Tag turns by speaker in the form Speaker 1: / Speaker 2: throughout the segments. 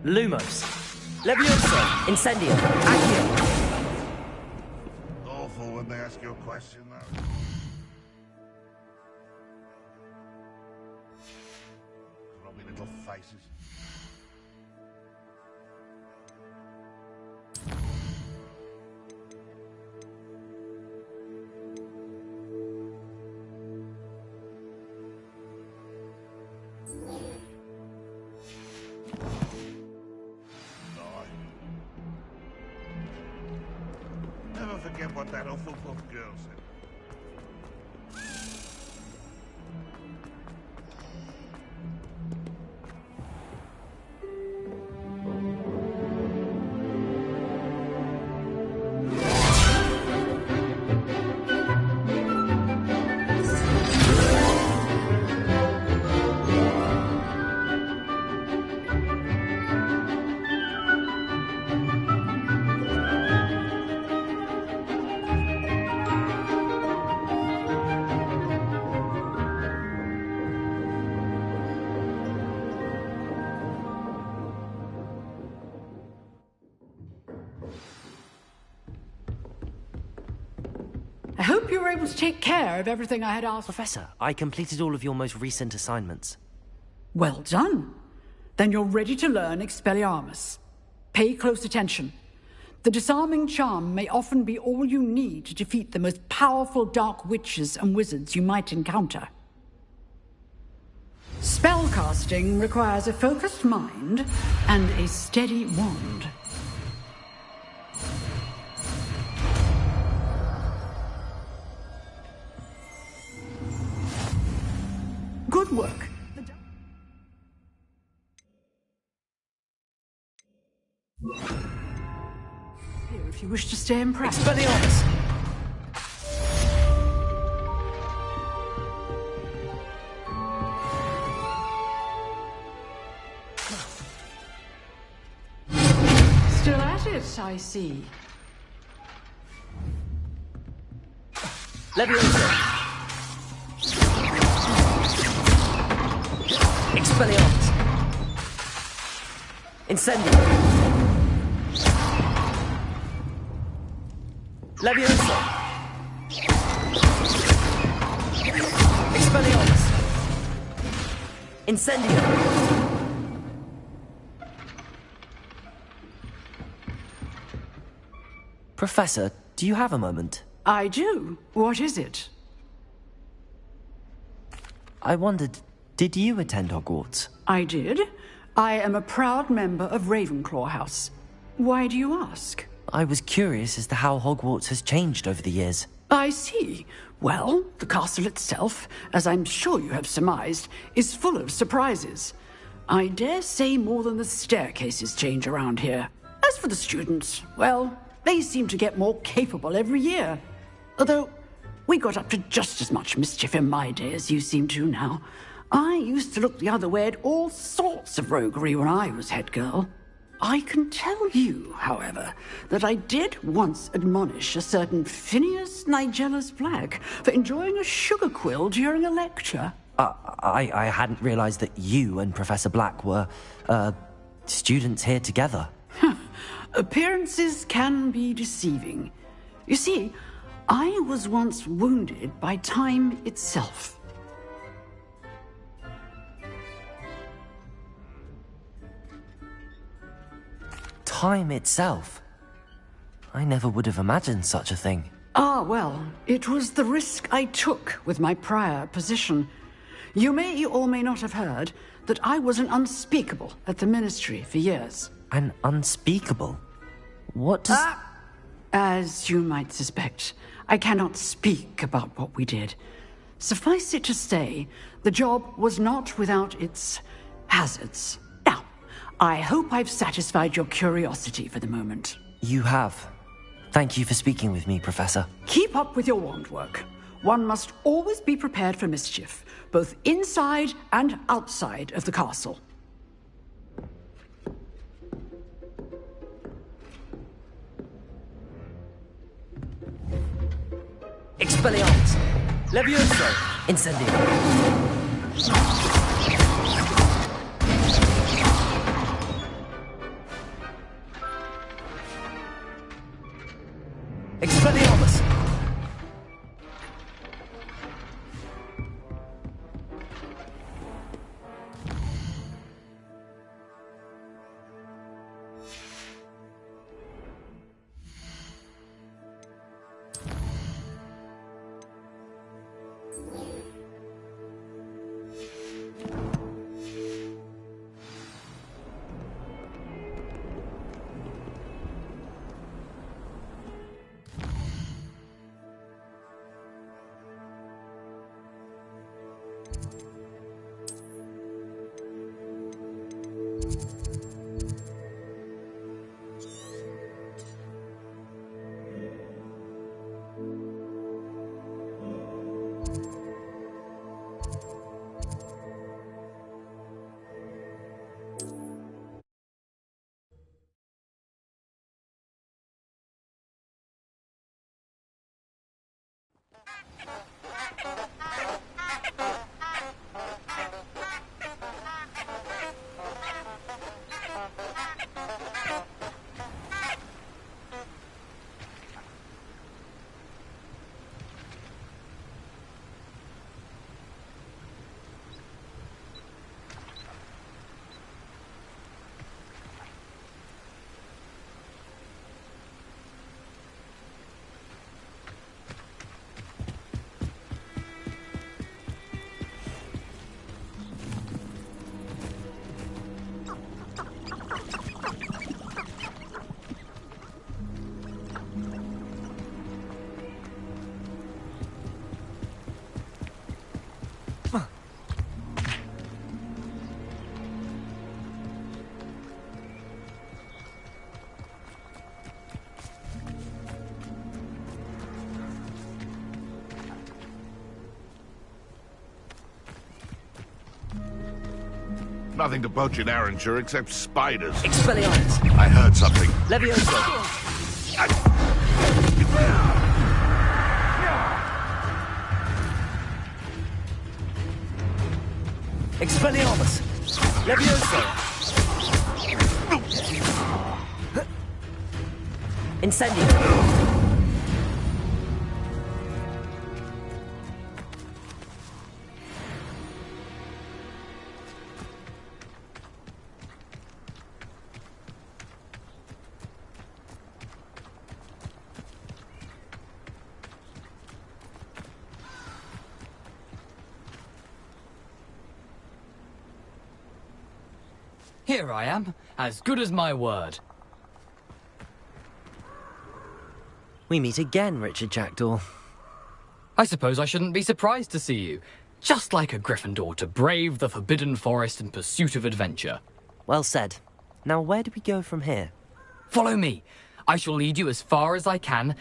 Speaker 1: Lumos. Levioso. Incendio. Accio.
Speaker 2: Awful when they ask you a question, though. Grubby little faces. Never forget what that awful poor girl said.
Speaker 3: I hope you were able to take care of everything I had asked.
Speaker 1: Professor, I completed all of your most recent assignments.
Speaker 3: Well done. Then you're ready to learn Expelliarmus. Pay close attention. The disarming charm may often be all you need to defeat the most powerful dark witches and wizards you might encounter. Spellcasting requires a focused mind and a steady wand. Good work. Here, if you wish to stay impressed.
Speaker 1: Expelliarmus!
Speaker 3: Still at it, I see.
Speaker 1: Levioso! Expelliarmus! Incendio! Levioso! Expelliarmus! Incendio! Professor, do you have a moment?
Speaker 3: I do. What is it?
Speaker 1: I wondered, did you attend Hogwarts?
Speaker 3: I did. I am a proud member of Ravenclaw House. Why do you ask?
Speaker 1: I was curious as to how Hogwarts has changed over the years.
Speaker 3: I see. Well, the castle itself, as I'm sure you have surmised, is full of surprises. I dare say more than the staircases change around here. As for the students, well, they seem to get more capable every year. Although, we got up to just as much mischief in my day as you seem to now. I used to look the other way at all sorts of roguery when I was head girl. I can tell you, however, that I did once admonish a certain Phineas Nigellus Black for enjoying a sugar quill during a lecture.
Speaker 1: I hadn't realized that you and Professor Black were, students here together.
Speaker 3: Appearances can be deceiving. You see, I was once wounded by time itself.
Speaker 1: Time itself? I never would have imagined such a thing.
Speaker 3: Ah, well, it was the risk I took with my prior position. You may or may not have heard that I was an unspeakable at the Ministry for years.
Speaker 1: An unspeakable? What does...
Speaker 3: As you might suspect, I cannot speak about what we did. Suffice it to say, the job was not without its hazards. Now, I hope I've satisfied your curiosity for the moment.
Speaker 1: You have. Thank you for speaking with me, Professor.
Speaker 3: Keep up with your wand work. One must always be prepared for mischief, both inside and outside of the castle.
Speaker 1: Expelliarmus! Levioso! Incendio!
Speaker 2: Nothing to poach in Arranshire except spiders.
Speaker 1: Expelliarmus!
Speaker 2: I heard something.
Speaker 1: Levioso! Expelliarmus! Levioso! Incendio!
Speaker 4: Here I am, as good as my word.
Speaker 1: We meet again, Richard Jackdaw.
Speaker 4: I suppose I shouldn't be surprised to see you. Just like a Gryffindor to brave the Forbidden Forest in pursuit of adventure.
Speaker 1: Well said. Now where do we go from here?
Speaker 4: Follow me. I shall lead you as far as I can.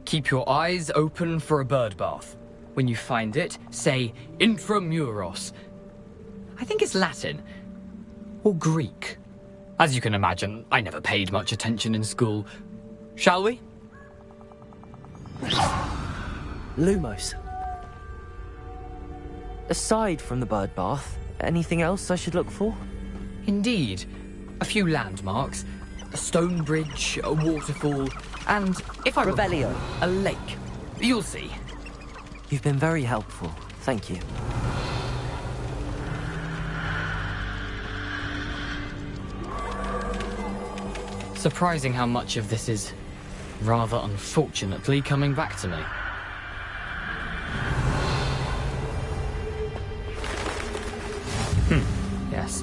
Speaker 4: Keep your eyes open for a bird bath. When you find it, say Intramuros. I think it's Latin. Or Greek. As you can imagine, I never paid much attention in school. Shall we?
Speaker 1: Lumos. Aside from the bird bath, anything else I should look for?
Speaker 4: Indeed. A few landmarks. A stone bridge, a waterfall, and, if I
Speaker 1: Revelio.
Speaker 4: recall, a lake. You'll see.
Speaker 1: You've been very helpful. Thank you.
Speaker 4: Surprising how much of this is, rather unfortunately, coming back to me. Yes.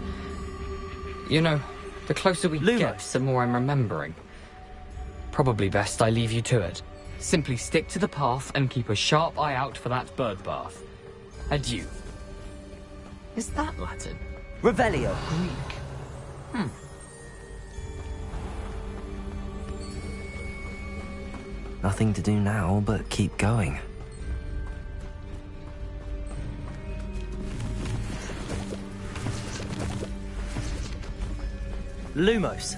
Speaker 4: You know, the closer we get, the more I'm remembering. Probably best I leave you to it. Simply stick to the path and keep a sharp eye out for that bird bath. Adieu. Is that Latin?
Speaker 1: Revelio.
Speaker 4: Greek.
Speaker 1: Nothing to do now but keep going. Lumos.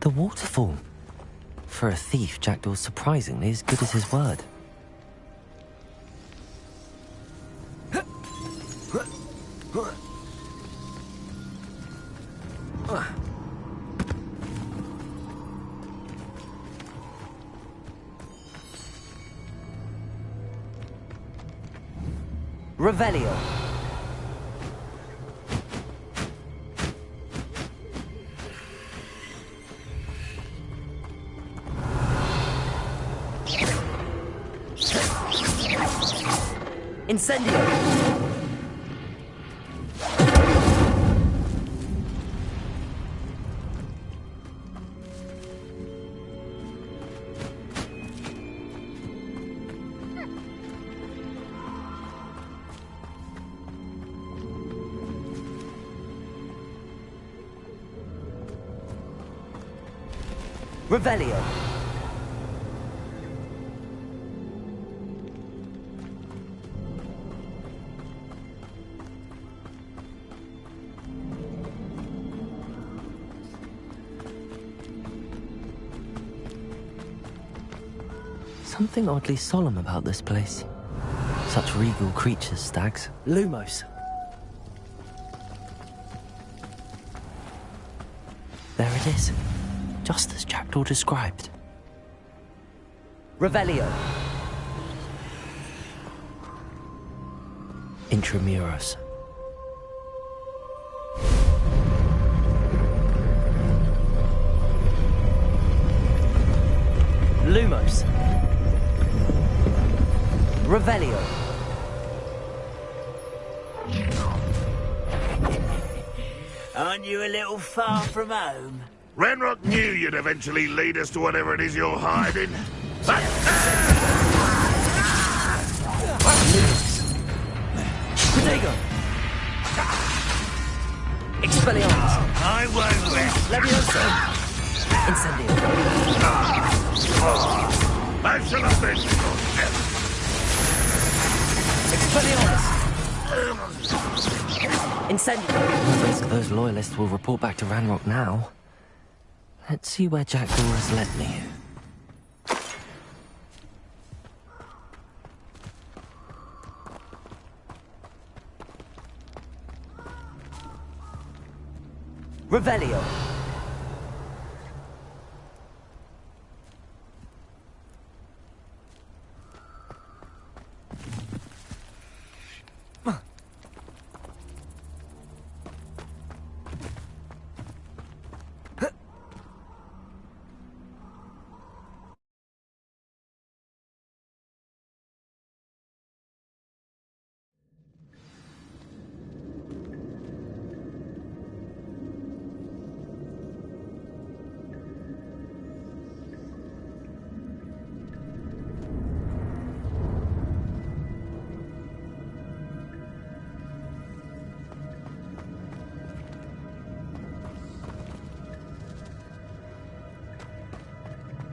Speaker 1: The waterfall. For a thief, Jackdaw's surprisingly as good as his word. Revelio. Incendio. Revelio. Something oddly solemn about this place. Such regal creatures, stags. Lumos. There it is. Just as Jackdaw described. Revelio. Intramuros. Lumos. Revelio.
Speaker 5: Aren't you a little far from home?
Speaker 2: Ranrock knew you'd eventually lead us to whatever it is you're hiding. But...
Speaker 1: Protego. Expelliarmus.
Speaker 2: I won't rest.
Speaker 1: Levioso. Incendio.
Speaker 2: I shall avenge your death.
Speaker 1: Expelliarmus. Incendio. Risk those loyalists will report back to Ranrock now. Let's see where Jackdaw has led me. Revelio.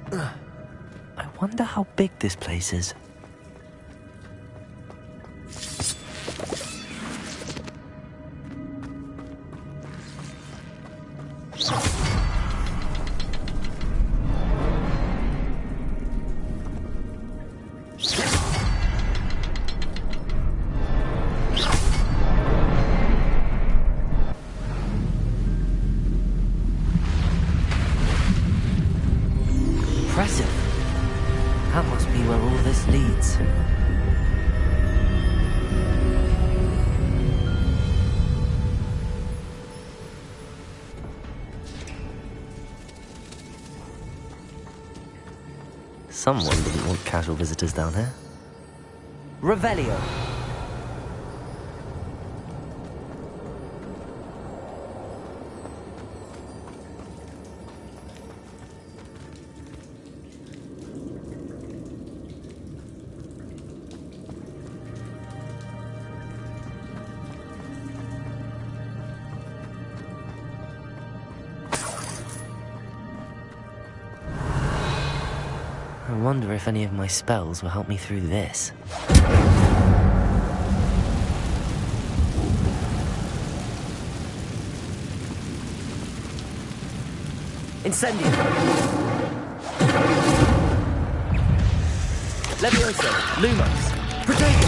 Speaker 1: I wonder how big this place is. Impressive. That must be where all this leads. Someone didn't want casual visitors down here. Revelio. I wonder if any of my spells will help me through this. Incendio. Levioso. Lumos. Protego.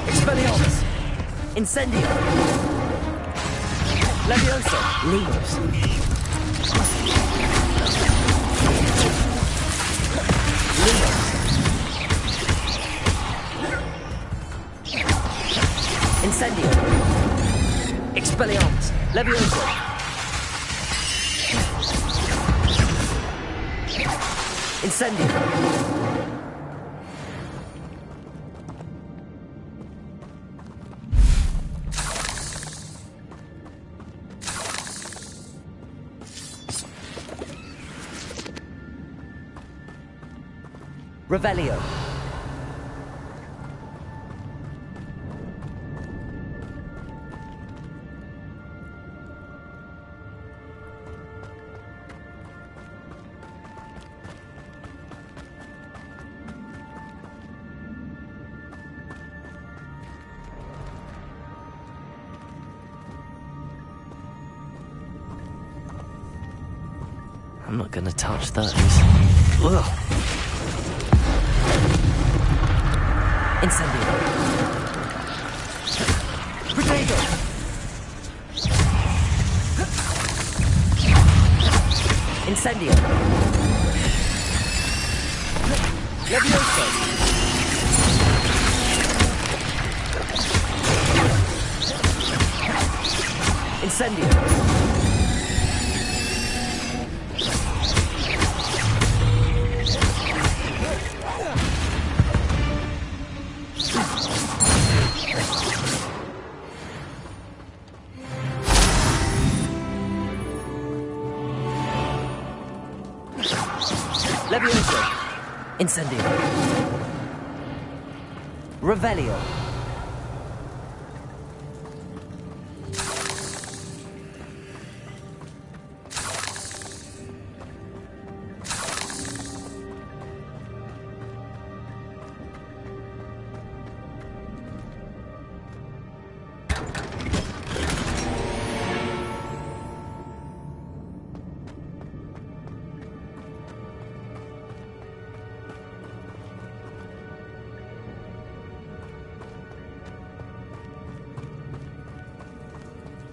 Speaker 1: Expelliarmus. Incendio. Levioso. Lumos. Incendio. Expelliarmus. Levioso. Incendio. Revelio. I'm not gonna touch those. Ugh. Incendio. Potato. Incendio. Levioso. Incendio. Levioso. Incendio. Revelio.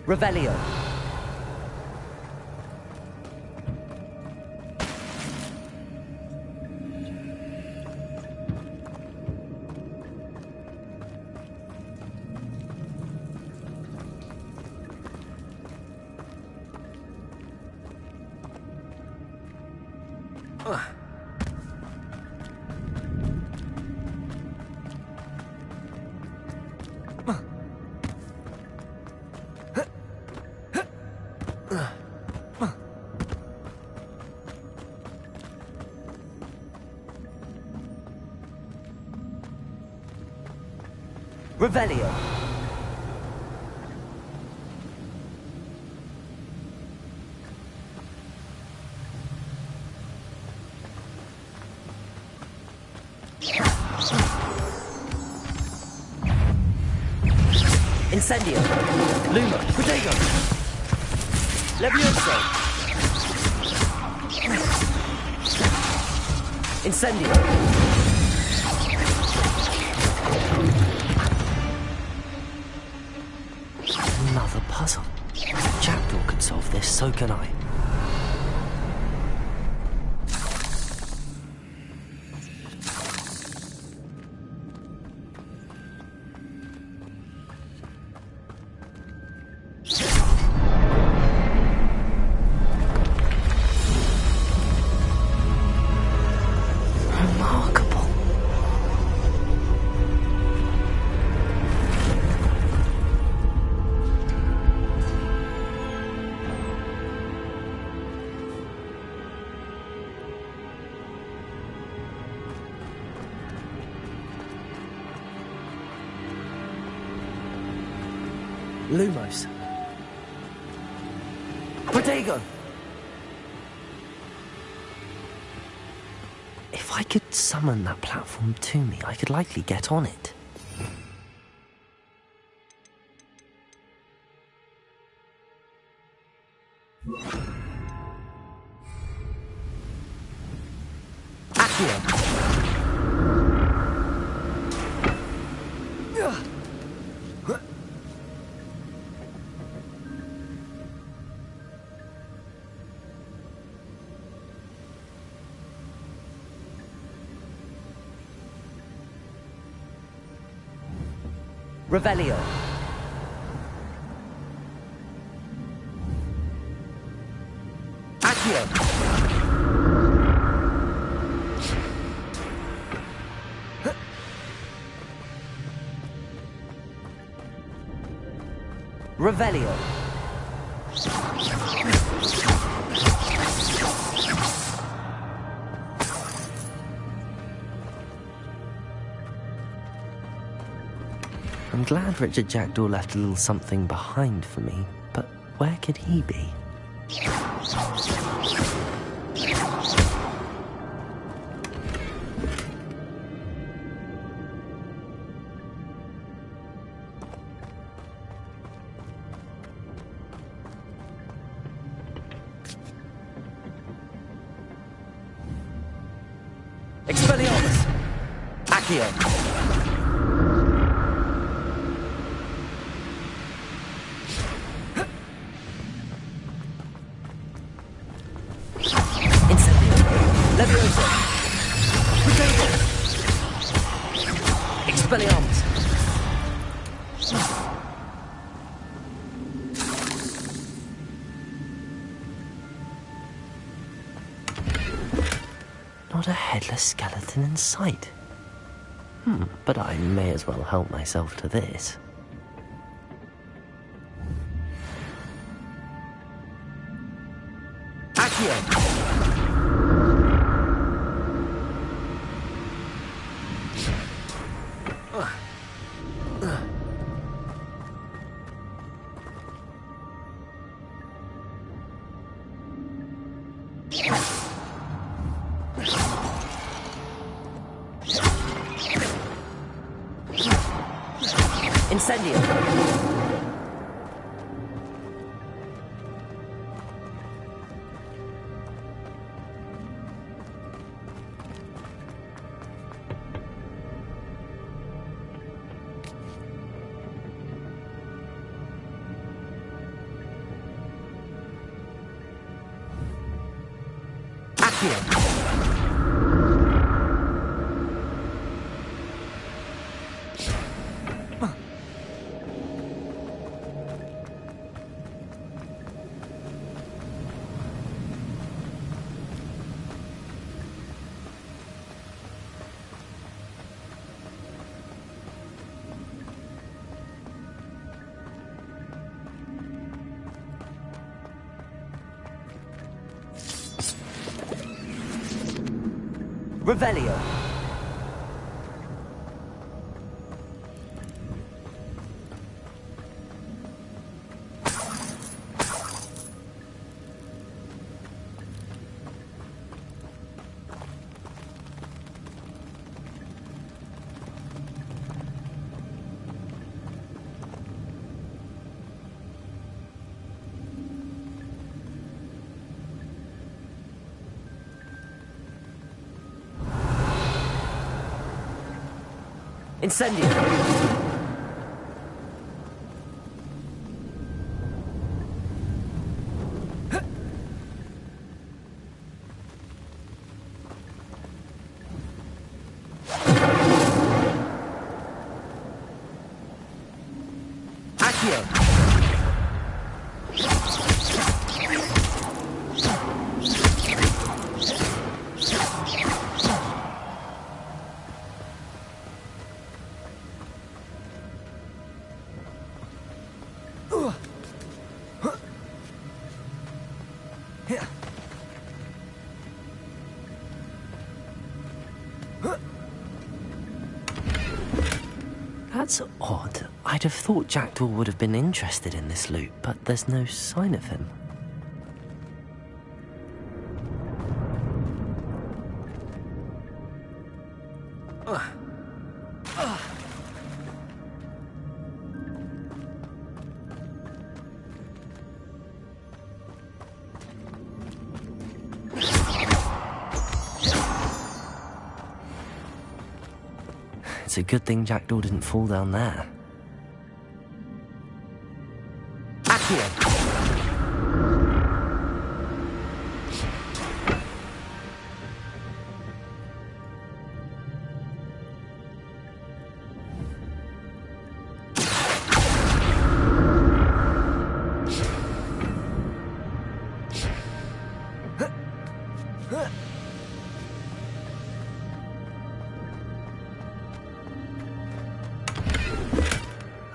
Speaker 1: Revelio. Revelio. Incendio. Luma. Protego. Levioso. Incendio. Another puzzle. Jackdaw could solve this, so can I. Remarkable. Lumos. Protego! If I could summon that platform to me, I could likely get on it. Accio! Revelio. Accio. Revelio. I'm glad Richard Jackdaw left a little something behind for me, but where could he be? Expelliarmus! Accio! Incendio! Leviosa! Potato! Expelliarmus! Not a headless skeleton in sight. But I may as well help myself to this. Accio! Incendio! Accio! Revelio! Incendio! Accio! That's odd. I'd have thought Jackdaw would have been interested in this loot, but there's no sign of him. It's a good thing Jackdaw didn't fall down there. Accio!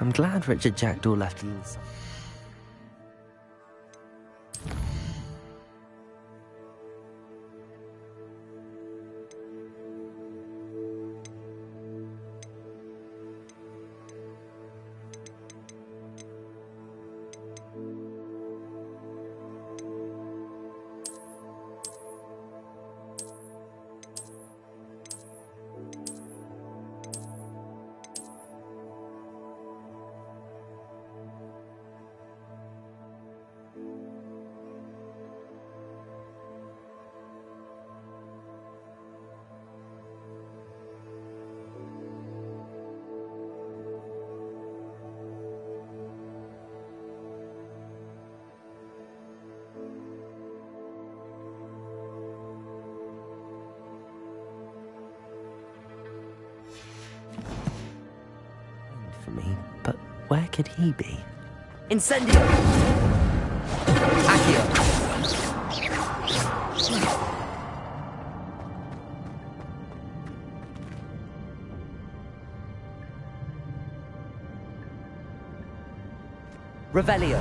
Speaker 1: I'm glad Richard Jackdaw left a little something. where could he be? Incendio! Accio! Revelio.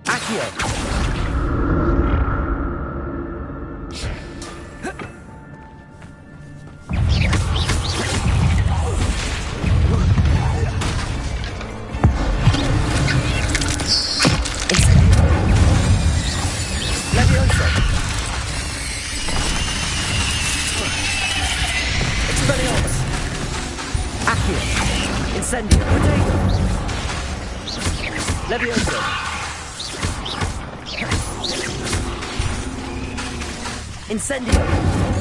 Speaker 1: Accio. Incendio. Levioso. Incendio.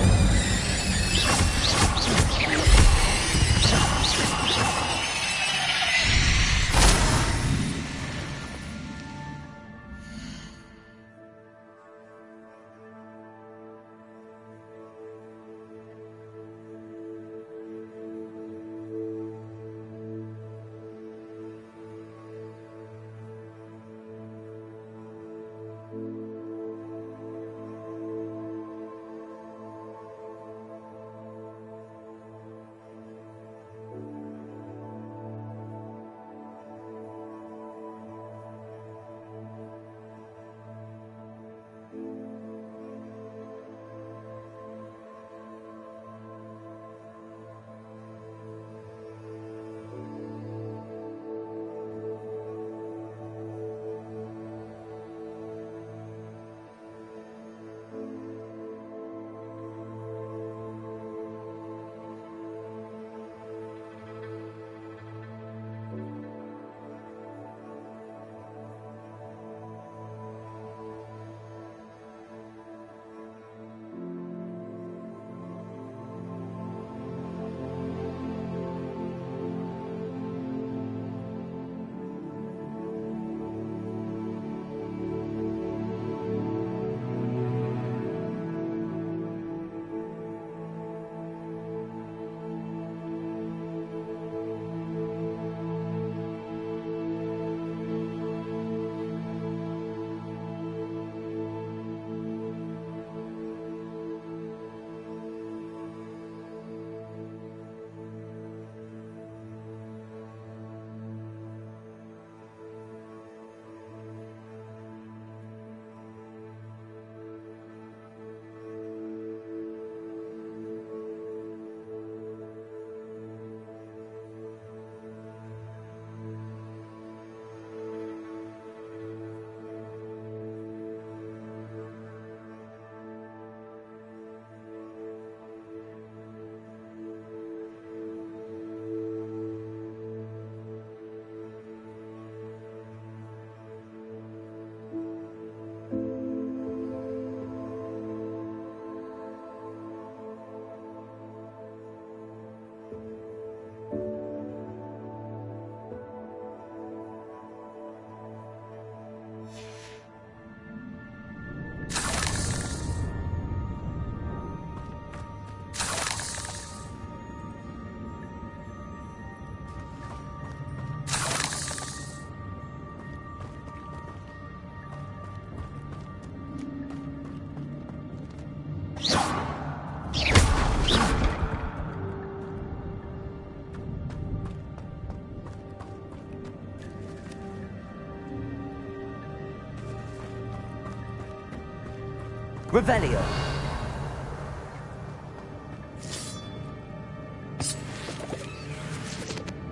Speaker 1: Revelio.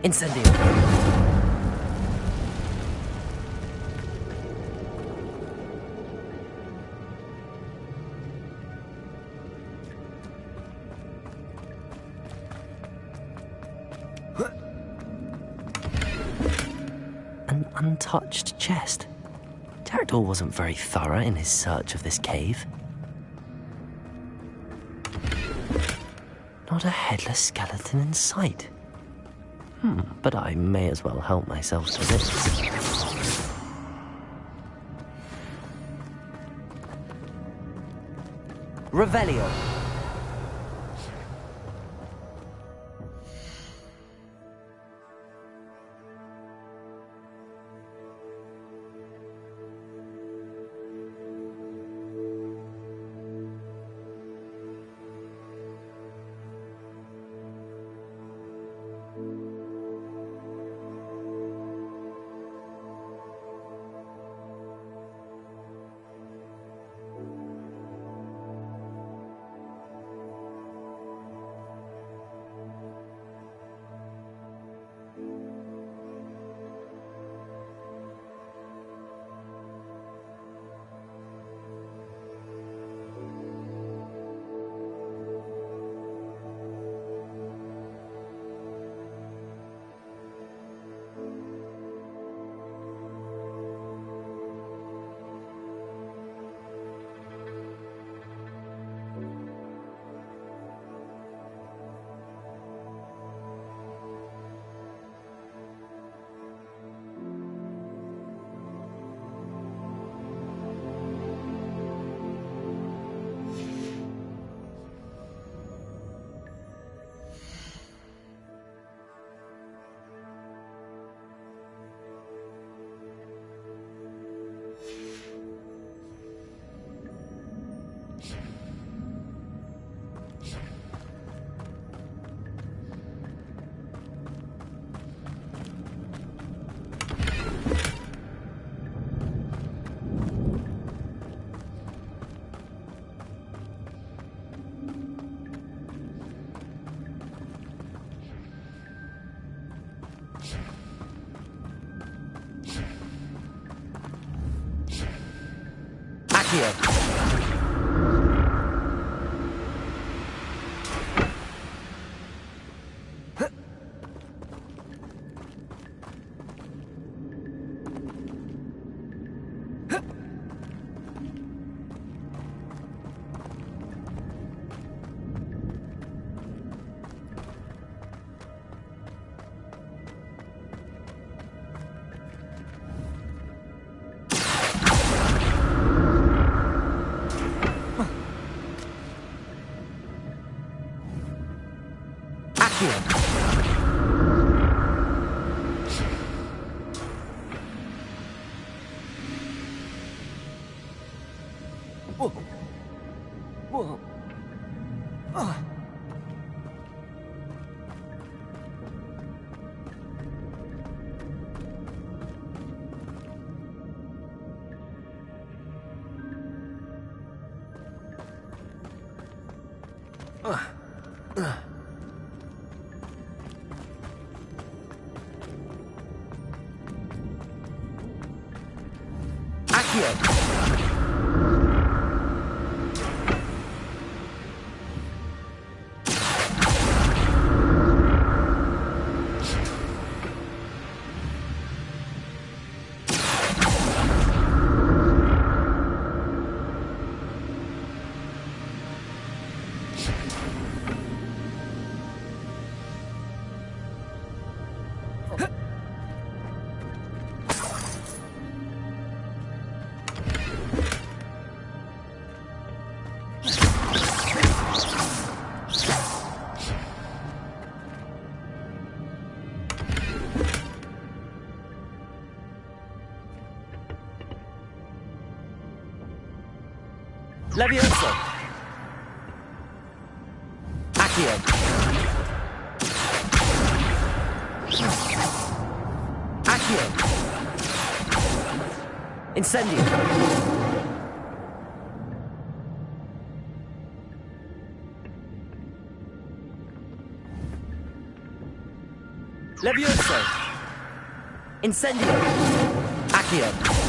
Speaker 1: Incendio. An untouched chest. Jackdaw wasn't very thorough in his search of this cave. Not a headless skeleton in sight. But I may as well help myself to this. Revelio. Accio. Whoa. Whoa. Accio. Levioso. Accio. Accio. Incendio. Levioso. Incendio. Accio.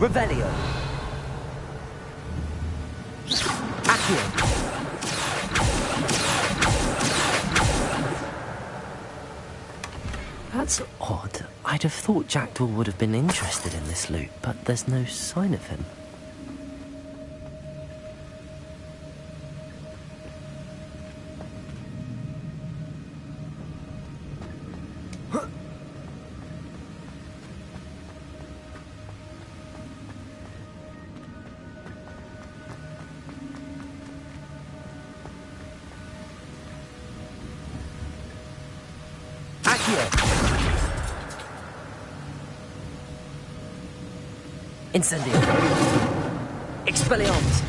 Speaker 1: Revelio. Accio. That's odd. I'd have thought Jackdaw would have been interested in this loot, but there's no sign of him. Incendio. Expelliarmus.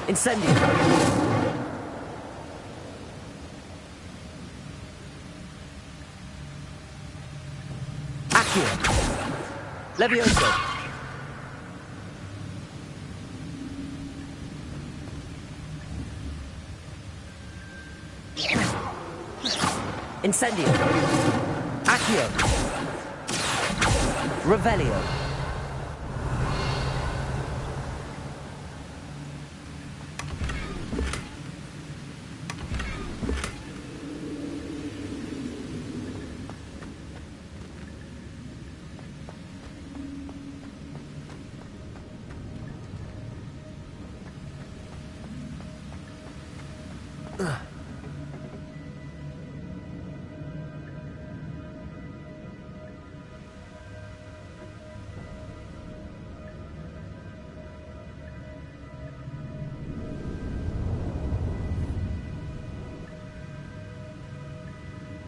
Speaker 1: Incendio. Accio. Levioso. Incendio. Accio. Revelio.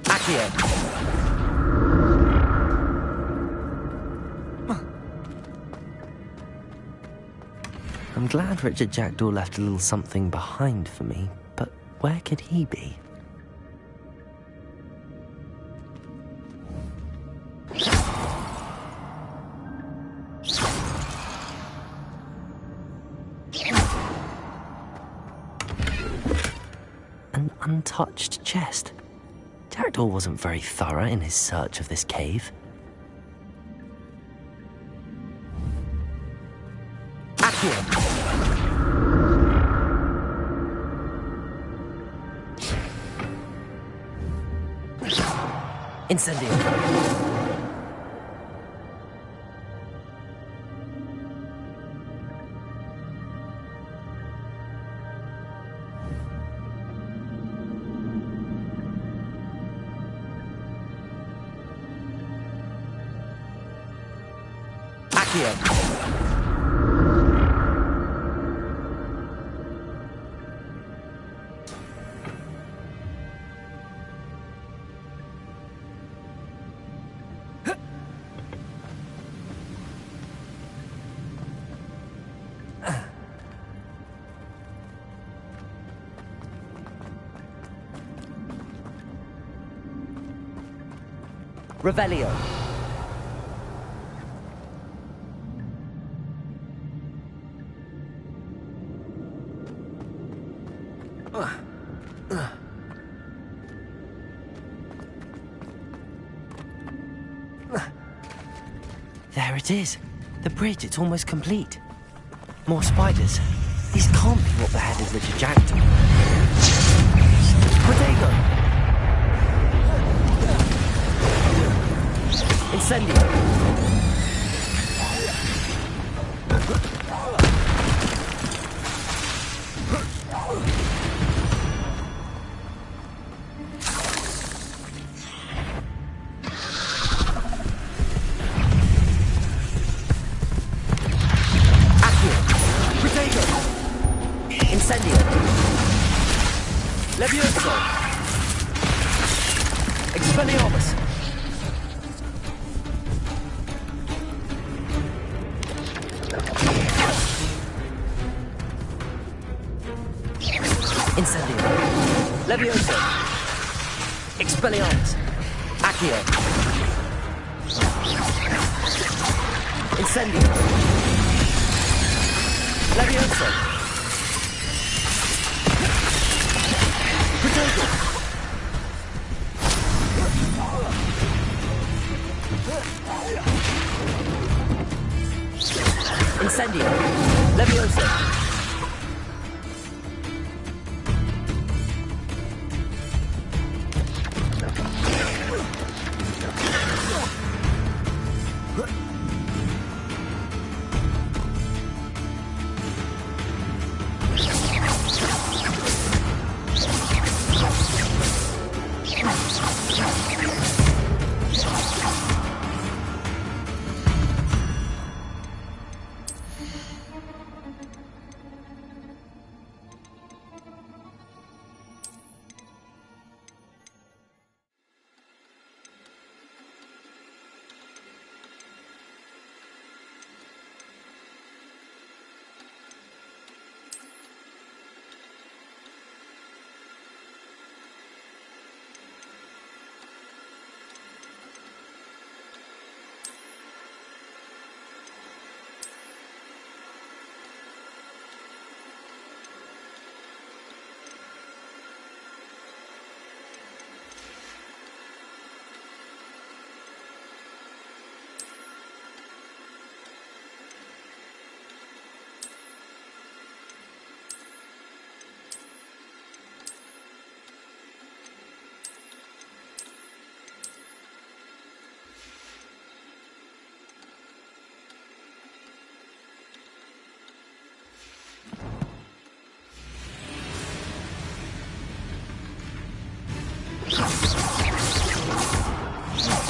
Speaker 1: Accio. I'm glad Richard Jackdaw left a little something behind for me, but where could he be? An untouched chest. Jackdaw wasn't very thorough in his search of this cave. Accio. Incendio. Revelio. There it is. The bridge, it's almost complete. More spiders. These can't be what beheaded Richard Jackdaw. Protego! Incendio! Incendio! Levioso! Expelliarmus! Incendio! Levioso! Expelliarmus! Accio! Incendio! Levioso! Protego! Incendio. Levioso.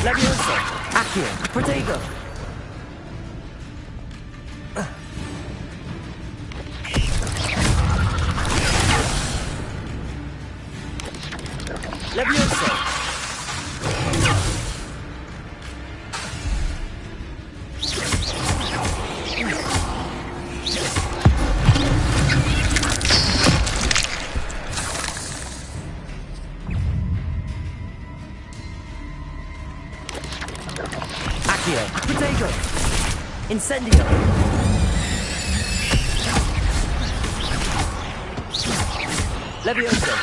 Speaker 1: Levioso. Accio. Protego. Levioso. Protego! Incendio! Levioso!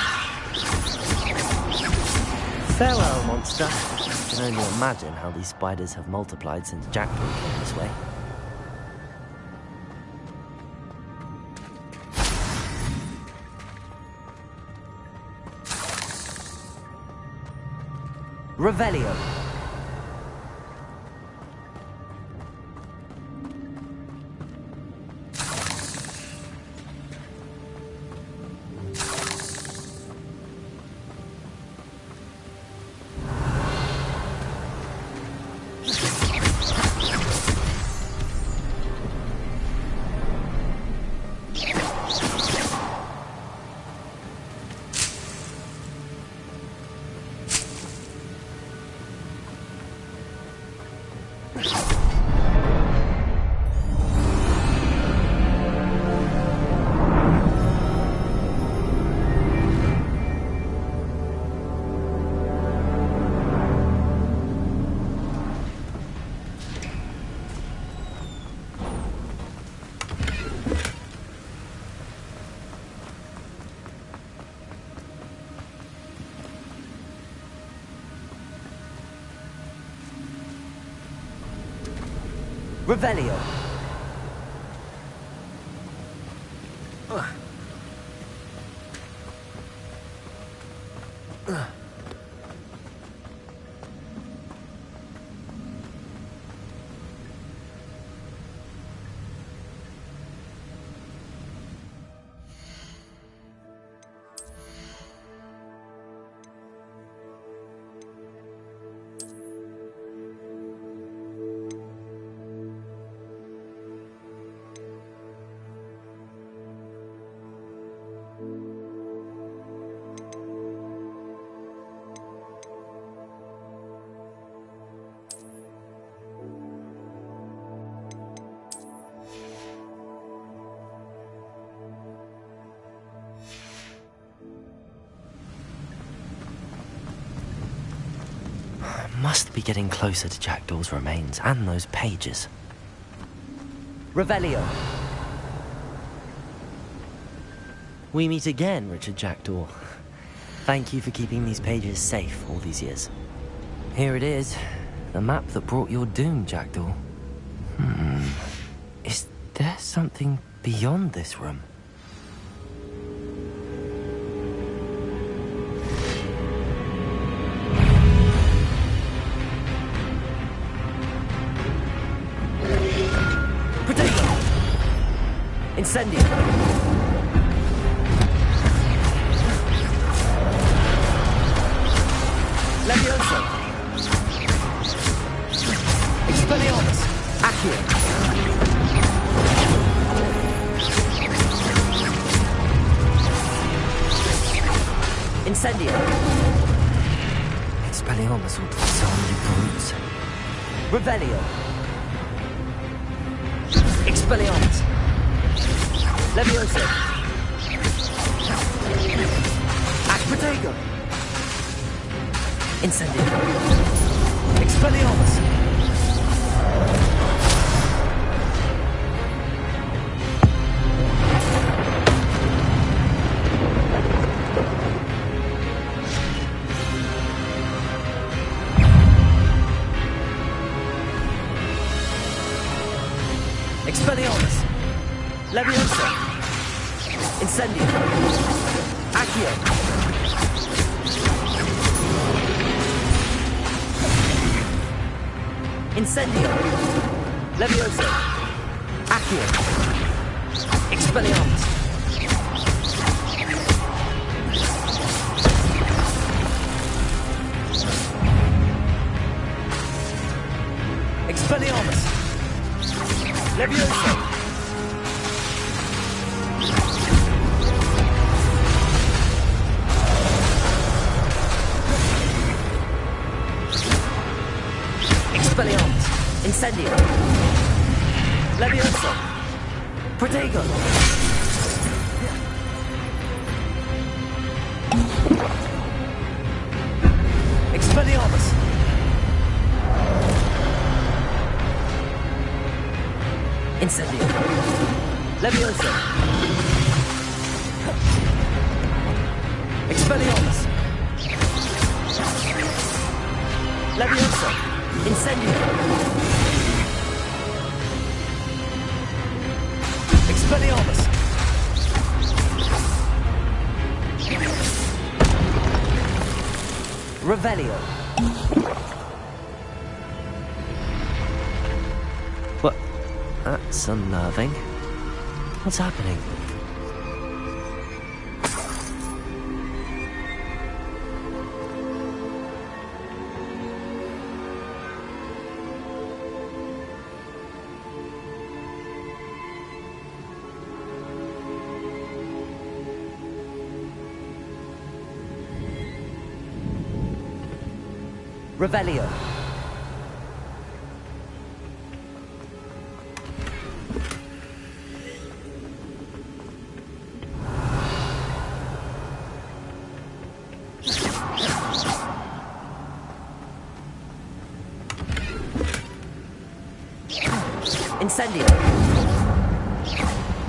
Speaker 1: Farewell, monster. I can only imagine how these spiders have multiplied since Jackdaw came this way. Revelio! Revelio. Must be getting closer to Jackdaw's remains and those pages. Revelio. We meet again, Richard Jackdaw. Thank you for keeping these pages safe all these years. Here it is, the map that brought your doom, Jackdaw. Is There's something beyond this room.
Speaker 5: Potato! Incendio! Levioso! Expelliarmus! Accio! Incendio!
Speaker 1: Expelliarmus will disarm you brutes.
Speaker 5: Revelio! Expelliarmus! Levioso! Ac Protego! Incendio! Expelliarmus! Expelliarmus! Levioso! Incendio! Accio! Incendio! Levioso! Accio! Expelliarmus! Expelliarmus! Levioso! Expelliarmus! Incendio! Levioso! Protego! Expelliarmus! Incendio! Levioso! Expelliarmus! Levioso! Incendio! Expelliarmus! Revelio!
Speaker 1: What? That's unnerving. What's happening?
Speaker 5: Revelio! Incendio!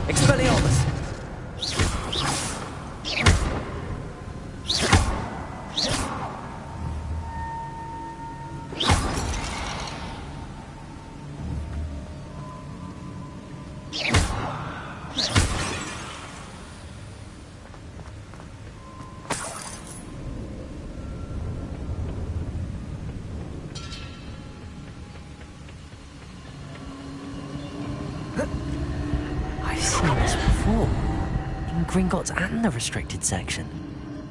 Speaker 5: Expelliarmus!
Speaker 1: I've seen this before. In Gringotts and the restricted section.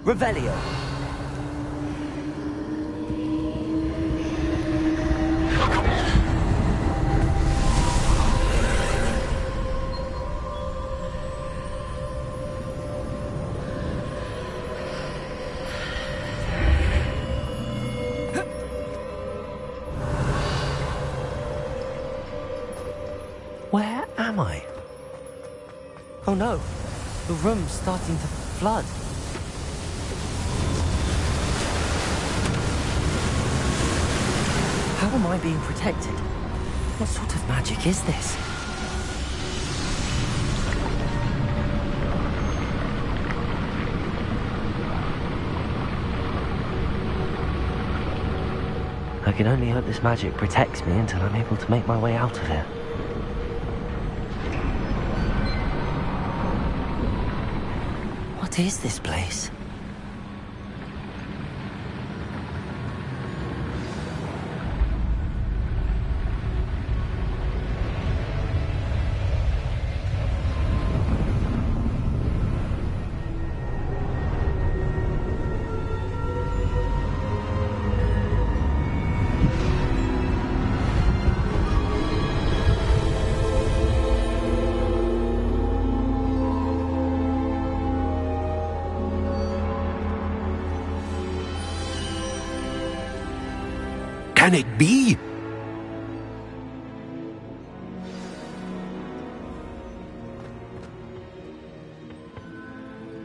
Speaker 5: Revelio!
Speaker 1: Where am I? Oh no, the room's starting to flood. How am I being protected? What sort of magic is this? I can only hope this magic protects me until I'm able to make my way out of here. What is this place?
Speaker 6: Can it be?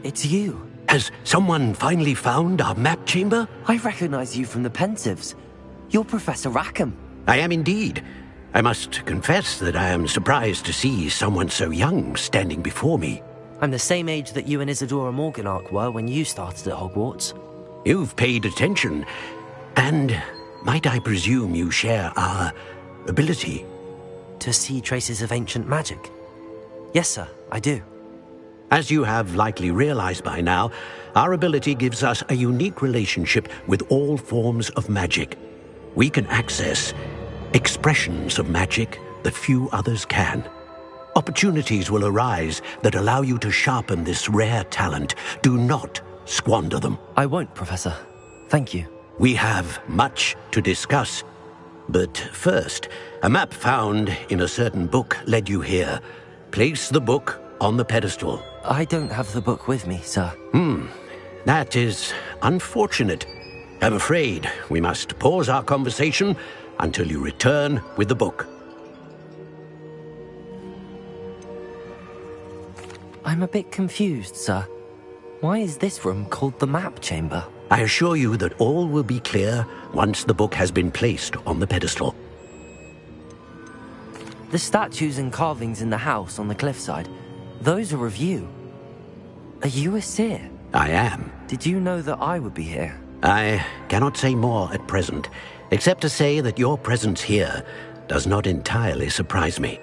Speaker 1: It's you.
Speaker 6: Has someone finally found our map chamber?
Speaker 1: I recognize you from the Pensives. You're Professor Rackham.
Speaker 6: I am indeed. I must confess that I am surprised to see someone so young standing before me.
Speaker 1: I'm the same age that you and Isadora Morganach were when you started at Hogwarts.
Speaker 6: You've paid attention, and might I presume you share our ability?
Speaker 1: To see traces of ancient magic? Yes, sir, I do.
Speaker 6: As you have likely realized by now, our ability gives us a unique relationship with all forms of magic. We can access expressions of magic that few others can. Opportunities will arise that allow you to sharpen this rare talent. Do not squander them.
Speaker 1: I won't, Professor. Thank you.
Speaker 6: We have much to discuss. But first, a map found in a certain book led you here. Place the book on the pedestal.
Speaker 1: I don't have the book with me, sir.
Speaker 6: That is unfortunate. I'm afraid we must pause our conversation until you return with the book.
Speaker 1: I'm a bit confused, sir. Why is this room called the map chamber?
Speaker 6: I assure you that all will be clear once the book has been placed on the pedestal.
Speaker 1: The statues and carvings in the house on the cliffside, those are of you. Are you a seer?
Speaker 6: I am.
Speaker 1: Did you know that I would be here?
Speaker 6: I cannot say more at present, except to say that your presence here does not entirely surprise me.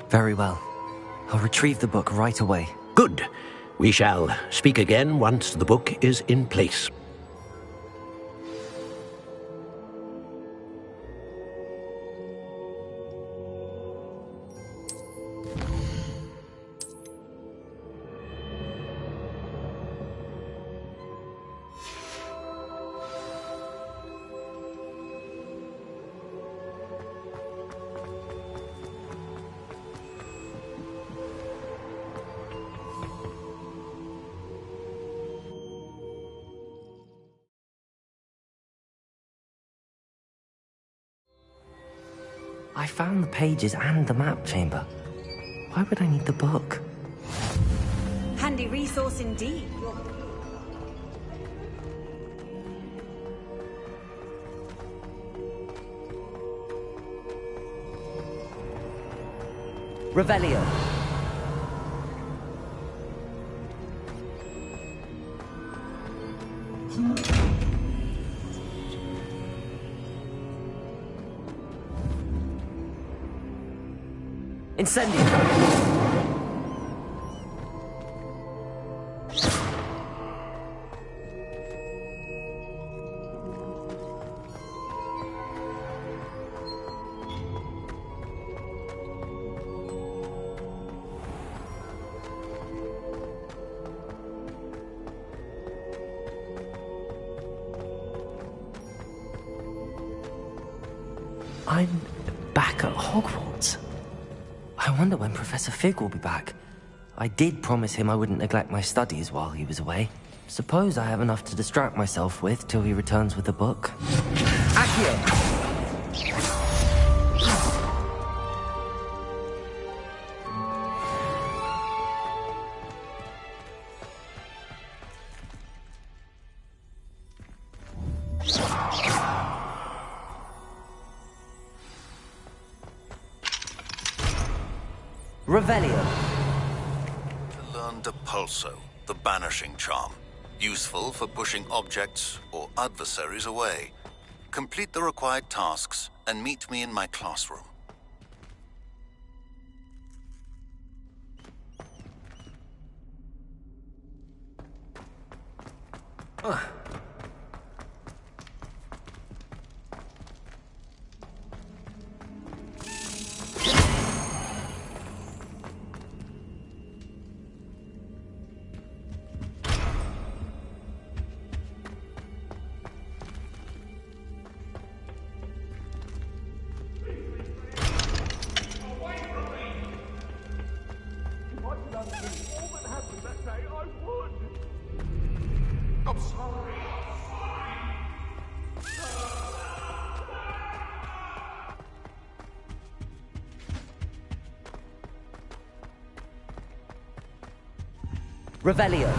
Speaker 1: Very well. I'll retrieve the book right away.
Speaker 6: Good. We shall speak again once the book is in place.
Speaker 1: I found the pages and the map chamber. Why would I need the book?
Speaker 7: Handy resource indeed.
Speaker 1: Revelio. Incendio. I'm back at Hogwarts. I wonder when Professor Fig will be back. I did promise him I wouldn't neglect my studies while he was away. Suppose I have enough to distract myself with till he returns with the book. Accio! Revelio.
Speaker 8: Learn Depulso, the banishing charm. Useful for pushing objects or adversaries away. Complete the required tasks and meet me in my classroom.
Speaker 1: Revelio.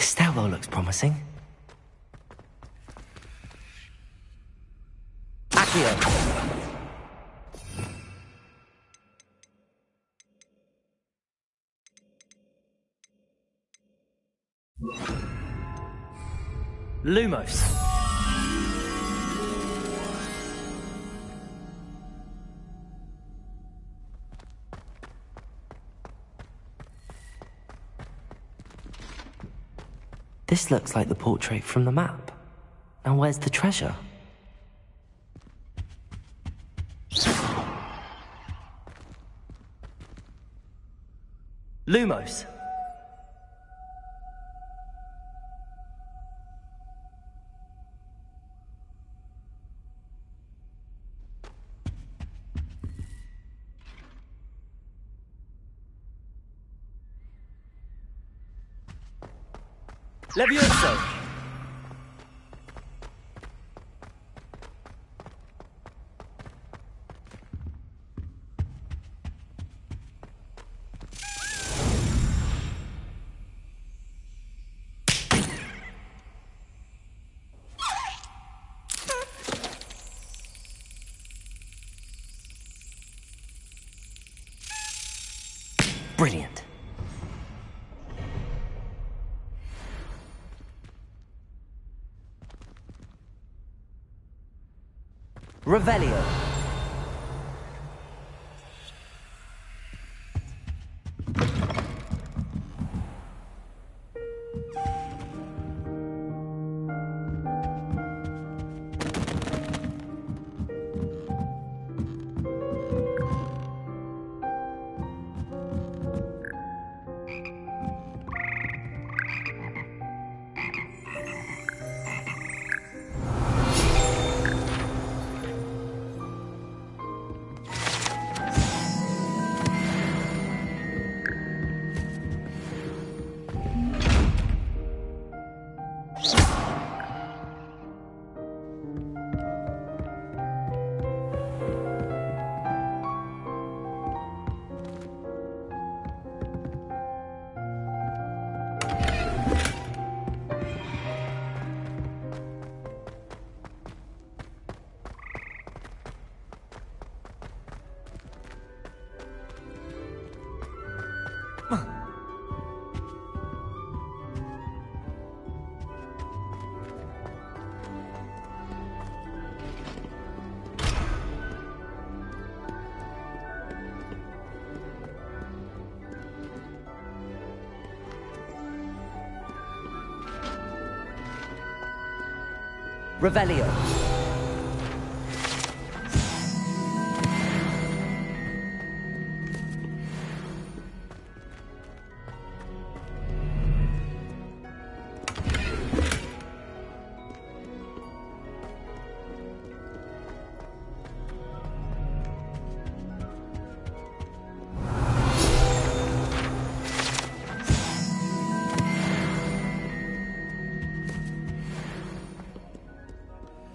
Speaker 1: This stairwell looks promising. Accio. Lumos. This looks like the portrait from the map. Now where's the treasure? Lumos. Levioso! Brilliant. Revelio. Revelio.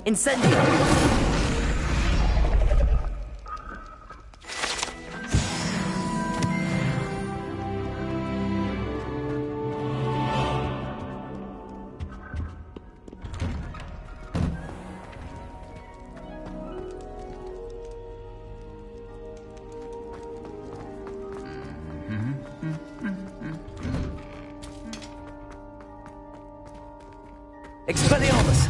Speaker 1: Incendio! Expelliarmus!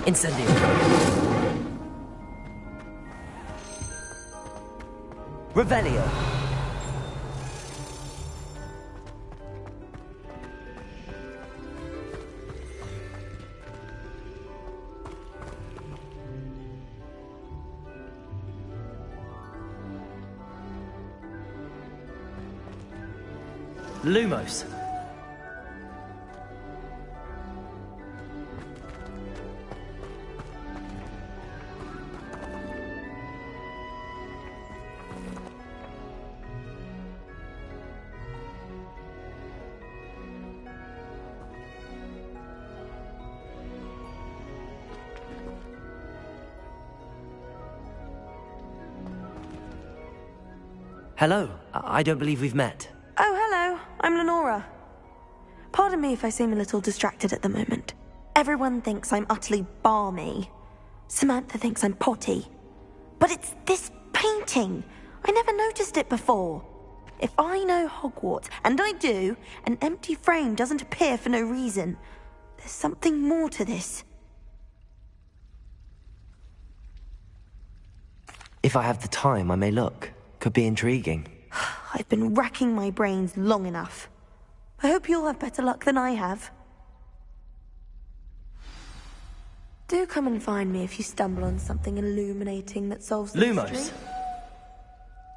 Speaker 1: Incendio. Revelio. Lumos. Hello. I don't believe we've met.
Speaker 9: Oh, hello. I'm Lenora. Pardon me if I seem a little distracted at the moment. Everyone thinks I'm utterly balmy. Samantha thinks I'm potty. But it's this painting. I never noticed it before. If I know Hogwarts, and I do, an empty frame doesn't appear for no reason. There's something more to this.
Speaker 1: If I have the time, I may look. Could be intriguing.
Speaker 9: I've been racking my brains long enough. I hope you'll have better luck than I have. Do come and find me if you stumble on something illuminating that solves the
Speaker 1: Lumos.
Speaker 9: mystery.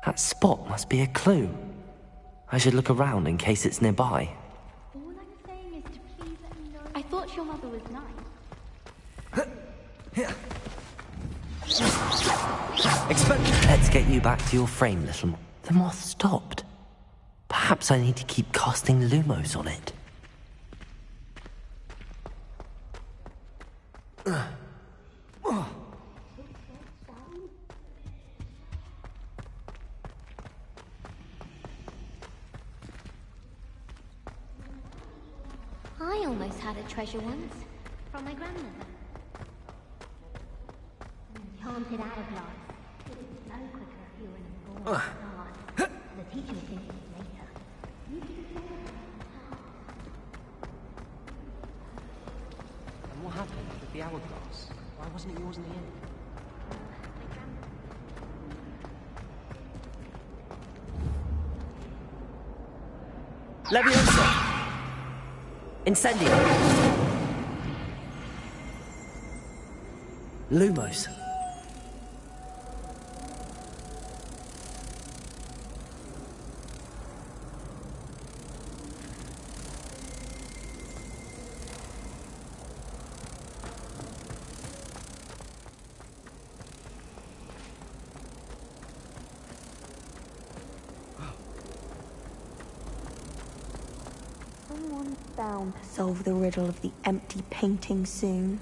Speaker 1: That spot must be a clue. I should look around in case it's nearby.
Speaker 10: All I'm saying is to please let me know. I thought your mother was nice.
Speaker 1: Let's get you back to your frame, little. The moth stopped. Perhaps I need to keep casting Lumos on it.
Speaker 10: I almost had a treasure once, from my grandmother. Enchanted hourglass. It would flow quicker if you were in a ball of stars. The teacher would think it was later. You could have known.
Speaker 1: And what happened with the hourglass? Why wasn't it yours in the end? Leviosa! Incendio! Lumos.
Speaker 9: Someone's bound to solve the riddle of the empty painting soon.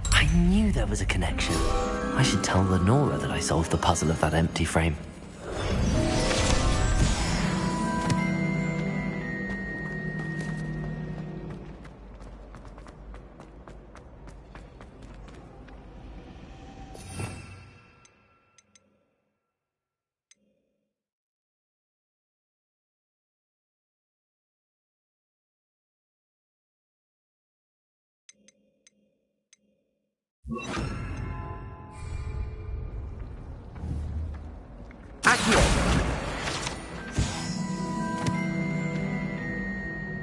Speaker 1: I knew there was a connection. I should tell Lenora that I solved the puzzle of that empty frame.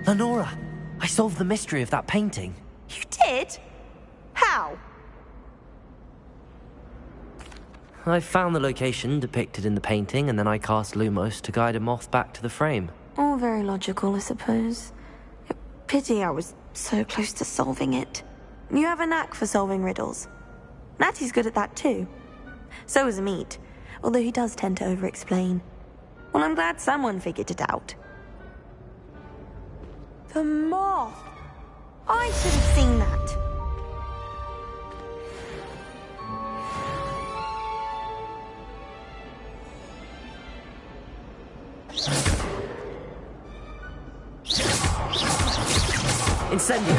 Speaker 1: Lenora, I solved the mystery of that painting.
Speaker 9: You did? How?
Speaker 1: I found the location depicted in the painting, and then I cast Lumos to guide a moth back to the frame.
Speaker 9: All very logical, I suppose. Pity I was so close to solving it. You have a knack for solving riddles. Natty's good at that too. So is Amit, although he does tend to over-explain. Well, I'm glad someone figured it out. The moth! I should have seen that.
Speaker 1: Incendio!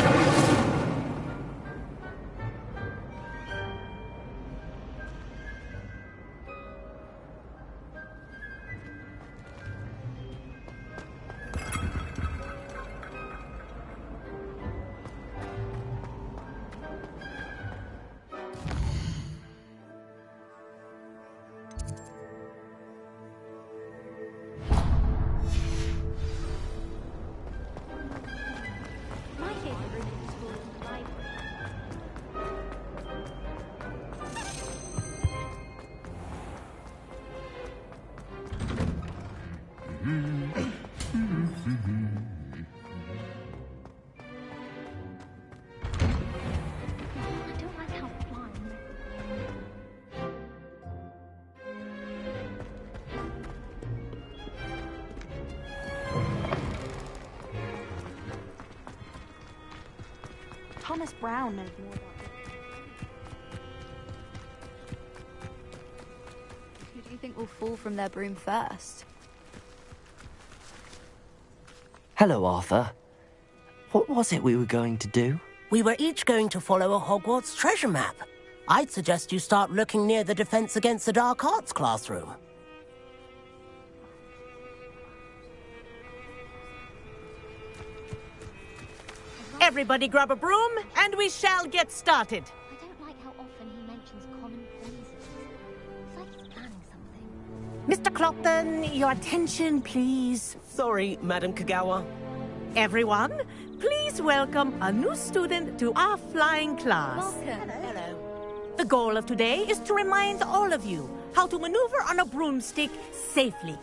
Speaker 10: My favorite room in the school is the library. I don't like how flying.
Speaker 9: Thomas Brown knows more about it.
Speaker 11: Who do you think will fall from their broom first?
Speaker 1: Hello, Arthur. What was it we were going to do?
Speaker 12: We were each going to follow a Hogwarts treasure map. I'd suggest you start looking near the Defense Against the Dark Arts classroom.
Speaker 13: Everybody grab a broom, and we shall get started.
Speaker 10: I don't like how often he mentions common poisons. It's like he's planning something.
Speaker 13: Mr. Clopton, your attention, please.
Speaker 12: Sorry, Madam Kagawa.
Speaker 13: Everyone, please welcome a new student to our flying class.
Speaker 11: Welcome.
Speaker 12: Hello.
Speaker 13: The goal of today is to remind all of you how to maneuver on a broomstick safely,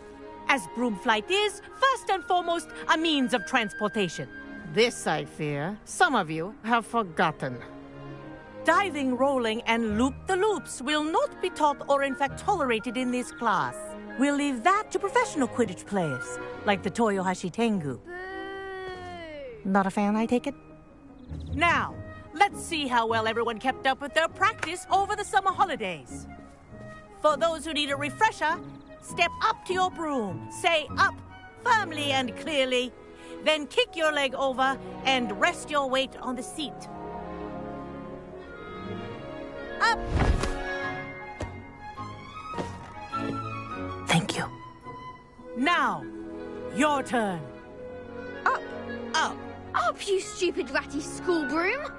Speaker 13: as broom flight is, first and foremost, a means of transportation. This, I fear, some of you have forgotten. Diving, rolling, and loop-the-loops will not be taught or in fact tolerated in this class. We'll leave that to professional Quidditch players, like the Toyohashi Tengu. Not a fan, I take it? Now, let's see how well everyone kept up with their practice over the summer holidays. For those who need a refresher, step up to your broom, say up firmly and clearly, then kick your leg over and rest your weight on the seat. Up!
Speaker 1: Thank you.
Speaker 13: Now, your turn.
Speaker 11: Up!
Speaker 13: Up!
Speaker 11: Up, you stupid ratty school broom!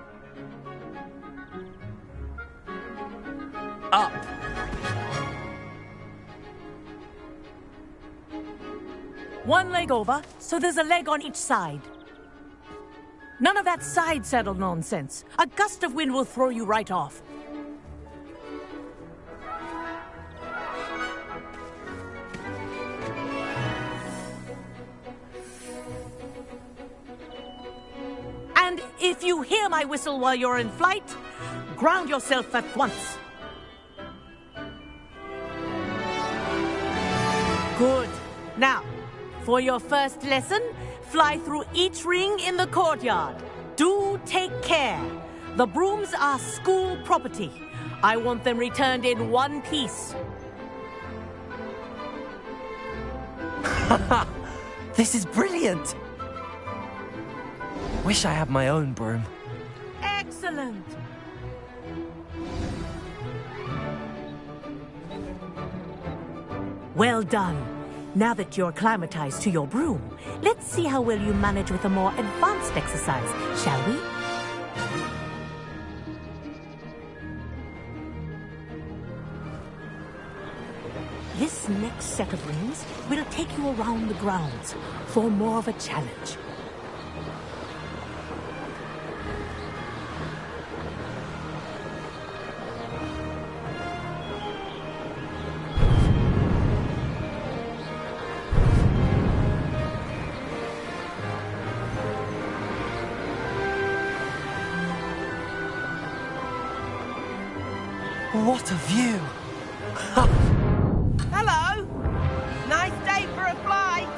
Speaker 1: Up!
Speaker 13: One leg over, so there's a leg on each side. None of that side saddle nonsense. A gust of wind will throw you right off. And if you hear my whistle while you're in flight, ground yourself at once. Good. Now, for your first lesson, fly through each ring in the courtyard. Do take care. The brooms are school property. I want them returned in one piece.
Speaker 1: This is brilliant! Wish I had my own broom.
Speaker 13: Excellent. Well done. Now that you're acclimatized to your broom, let's see how well you manage with a more advanced exercise, shall we? This next set of rings will take you around the grounds for more of a challenge.
Speaker 1: What a view!
Speaker 12: Hello! Nice day for a flight!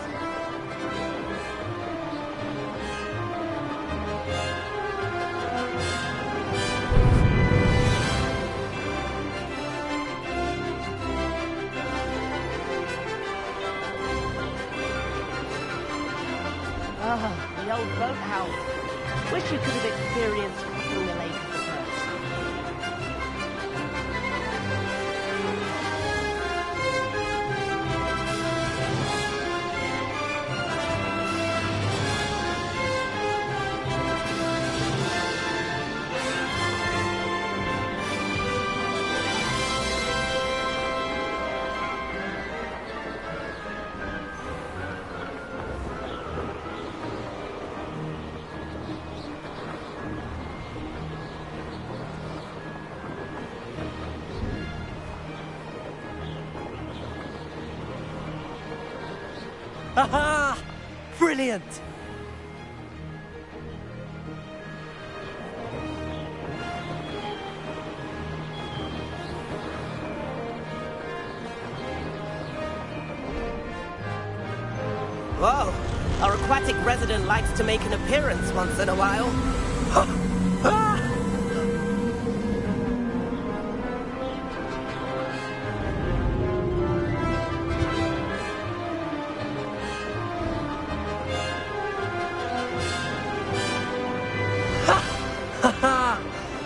Speaker 12: Oh, the old boathouse. Wish you could have experienced crossing the lake of the birds.
Speaker 1: Aha! Brilliant!
Speaker 12: Whoa! Our aquatic resident likes to make an appearance once in a while.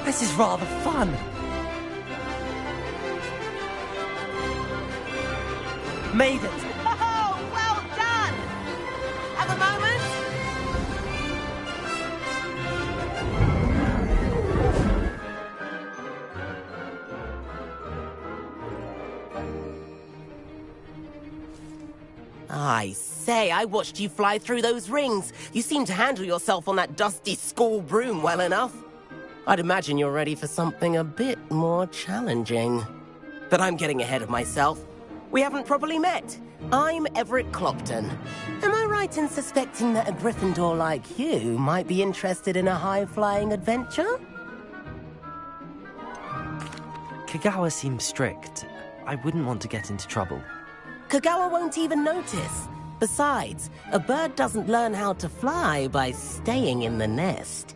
Speaker 1: This is rather fun. Made it.
Speaker 12: Oh, well done! Have a moment? I say, I watched you fly through those rings. You seem to handle yourself on that dusty school broom well enough. I'd imagine you're ready for something a bit more challenging. But I'm getting ahead of myself. We haven't properly met. I'm Everett Clopton. Am I right in suspecting that a Gryffindor like you might be interested in a high-flying adventure?
Speaker 1: Kagawa seems strict. I wouldn't want to get into trouble.
Speaker 12: Kagawa won't even notice. Besides, a bird doesn't learn how to fly by staying in the nest.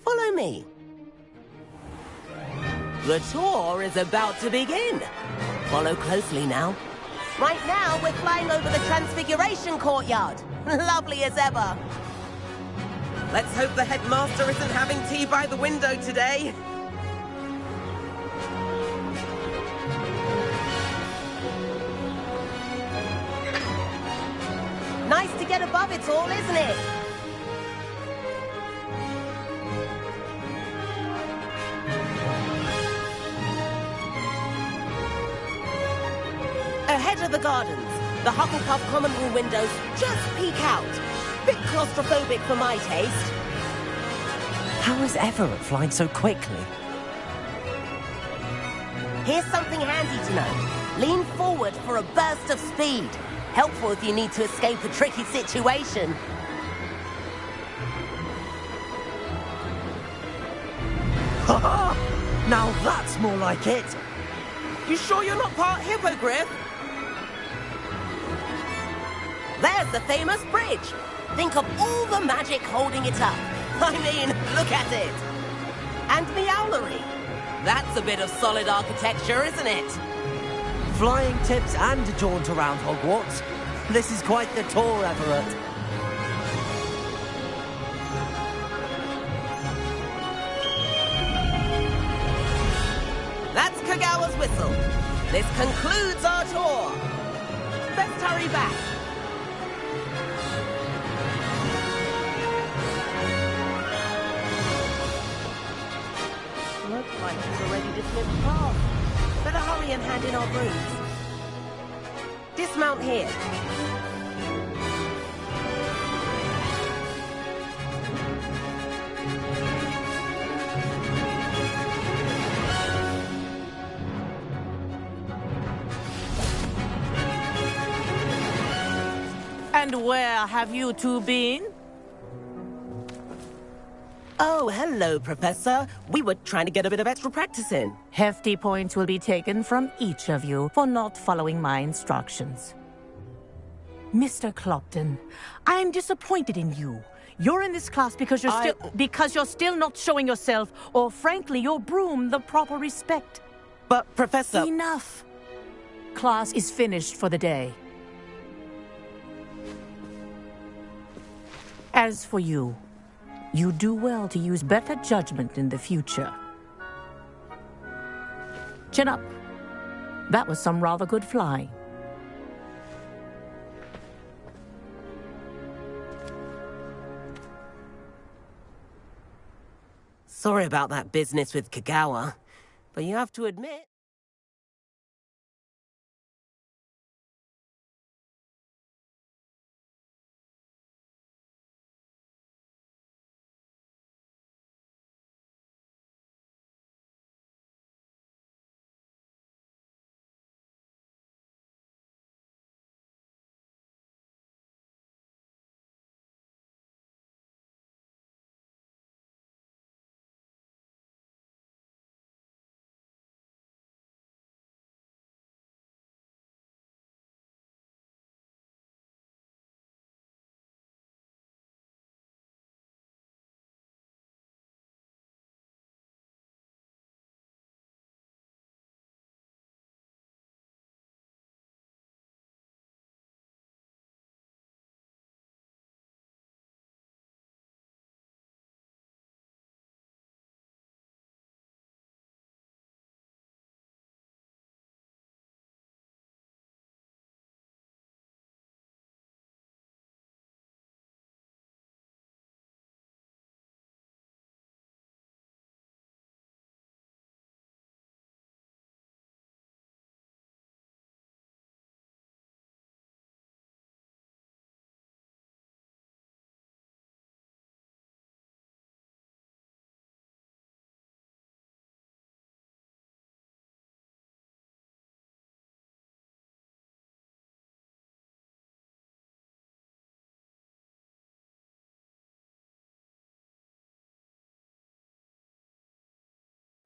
Speaker 12: Follow me. The tour is about to begin. Follow closely now. Right now, we're flying over the Transfiguration Courtyard. Lovely as ever. Let's hope the headmaster isn't having tea by the window today. Nice to get above it all, isn't it? Ahead of the gardens, the Hufflepuff common room windows just peek out. Bit claustrophobic for my taste.
Speaker 1: How is Everett flying so quickly?
Speaker 12: Here's something handy to know. Lean forward for a burst of speed. Helpful if you need to escape a tricky situation.
Speaker 1: Ha! Now that's more like it.
Speaker 12: You sure you're not part hippogriff? There's the famous bridge. Think of all the magic holding it up. I mean, look at it. And Meowlery. That's a bit of solid architecture, isn't it?
Speaker 1: Flying tips and a jaunt around Hogwarts. This is quite the tour, Everett.
Speaker 12: That's Kagawa's whistle. This concludes our tour. Best hurry back. Looks like he's already dismissed class. Better hurry and hand in our brooms. Dismount here.
Speaker 13: And where have you two been?
Speaker 12: Oh, hello, Professor. We were trying to get a bit of extra practice in.
Speaker 13: Hefty points will be taken from each of you for not following my instructions. Mr. Clopton, I am disappointed in you. You're in this class because you're still not showing yourself, or frankly, your broom the proper respect.
Speaker 12: But, Professor...
Speaker 13: Enough. Class is finished for the day. As for you, you do well to use better judgment in the future. Chin up. That was some rather good flying.
Speaker 12: Sorry about that business with Kagawa, but you have to admit...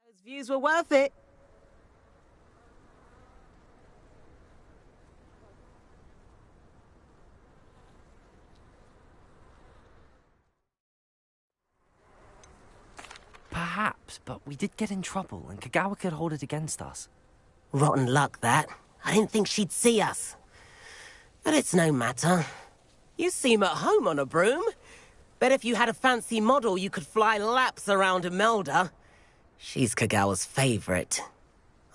Speaker 12: Those views were worth it.
Speaker 1: Perhaps, but we did get in trouble, and Kagawa could hold it against us.
Speaker 12: Rotten luck, that. I didn't think she'd see us. But it's no matter. You seem at home on a broom. Bet if you had a fancy model, you could fly laps around Imelda. She's Kagawa's favorite.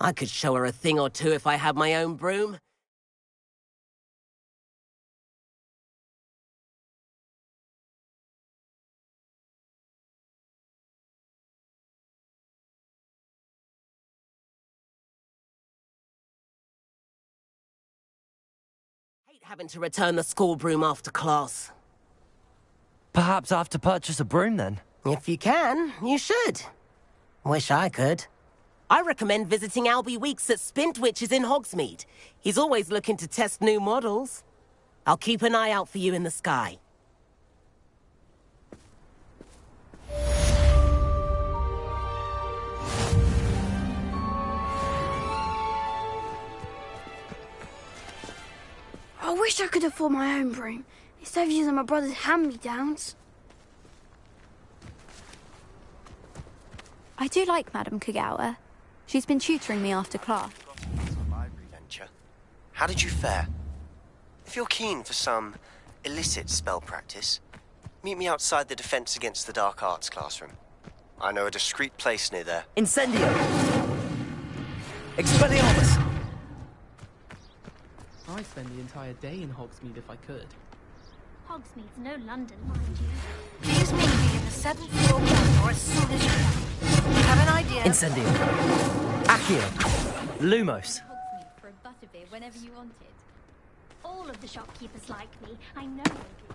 Speaker 12: I could show her a thing or two if I had my own broom. Hate having to return the school broom after class.
Speaker 1: Perhaps I have to purchase a broom then?
Speaker 12: If you can, you should. Wish I could. I recommend visiting Albie Weeks at Spint Witches in Hogsmeade. He's always looking to test new models. I'll keep an eye out for you in the sky.
Speaker 11: I wish I could afford my own broom, instead of using my brother's hand-me-downs.
Speaker 14: I do like Madame Kagawa. She's been tutoring me after class.
Speaker 15: Library venture. How did you fare? If you're keen for some illicit spell practice, meet me outside the Defense Against the Dark Arts classroom. I know a discreet place near there.
Speaker 1: Incendio! Expelliarmus!
Speaker 16: I'd spend the entire day in Hogsmeade if I could.
Speaker 10: Hogsmeade's no London, mind you. Please meet me in the 7th floor corridor as soon as you can. Have an idea?
Speaker 1: Incendio. Accio. Lumos.
Speaker 14: Hogsmeade for a butterbeer whenever you wanted.
Speaker 10: All of the shopkeepers like me. I know they do.